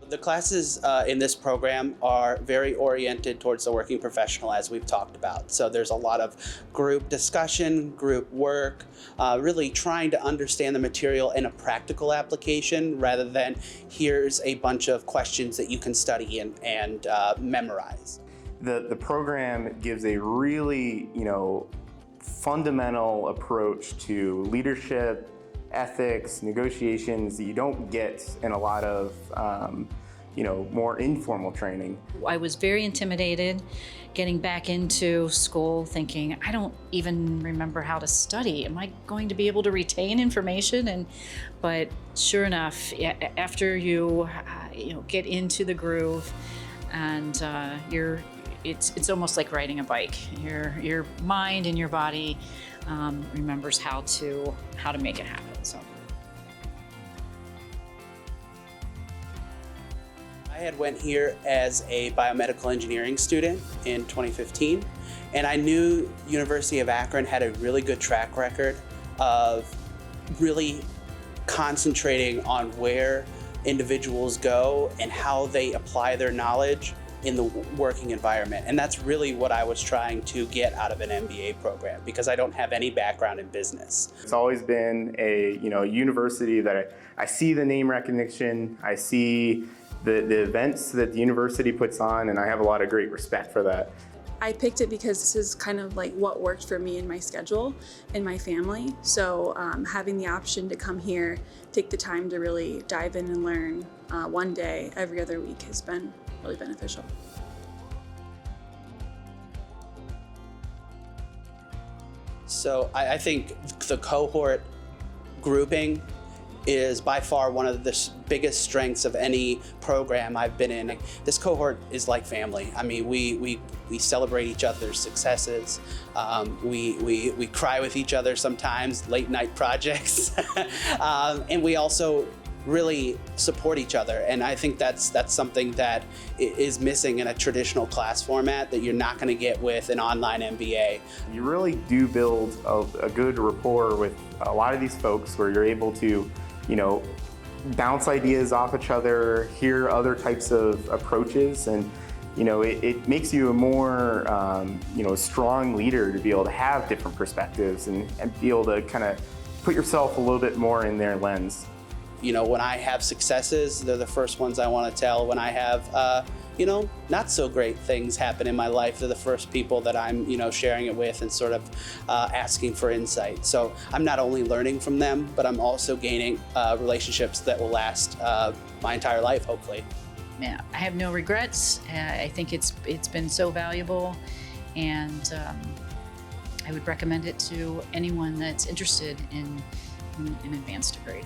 The classes in this program are very oriented towards the working professional, as we've talked about. So there's a lot of group discussion, group work, really trying to understand the material in a practical application rather than here's a bunch of questions that you can study and memorize. The program gives a really, fundamental approach to leadership, ethics, negotiations that you don't get in a lot of, more informal training. I was very intimidated getting back into school thinking, I don't even remember how to study. Am I going to be able to retain information? But sure enough, after you get into the groove and it's almost like riding a bike. Your mind and your body remembers how to make it happen. So. I had went here as a biomedical engineering student in 2015, and I knew University of Akron had a really good track record of really concentrating on where individuals go and how they apply their knowledge in the working environment. And that's really what I was trying to get out of an MBA program, because I don't have any background in business. It's always been a university that I see the name recognition, I see the events that the university puts on, and I have a lot of great respect for that. I picked it because this is kind of like what worked for me and my schedule and my family. So having the option to come here, take the time to really dive in and learn one day every other week has been really beneficial. So I think the cohort grouping is by far one of the biggest strengths of any program I've been in. This cohort is like family. I mean, we celebrate each other's successes. We cry with each other sometimes, late night projects, and we also really support each other. And I think that's something that is missing in a traditional class format that you're not going to get with an online MBA. You really do build a good rapport with a lot of these folks where you're able to bounce ideas off each other, hear other types of approaches, and it makes you a more strong leader to be able to have different perspectives and be able to kind of put yourself a little bit more in their lens. When I have successes, they're the first ones I want to tell. When I have not so great things happen in my life, they're the first people that I'm sharing it with and sort of asking for insight. So I'm not only learning from them, but I'm also gaining relationships that will last my entire life, hopefully. Yeah, I have no regrets. I think it's been so valuable, and I would recommend it to anyone that's interested in an advanced degree.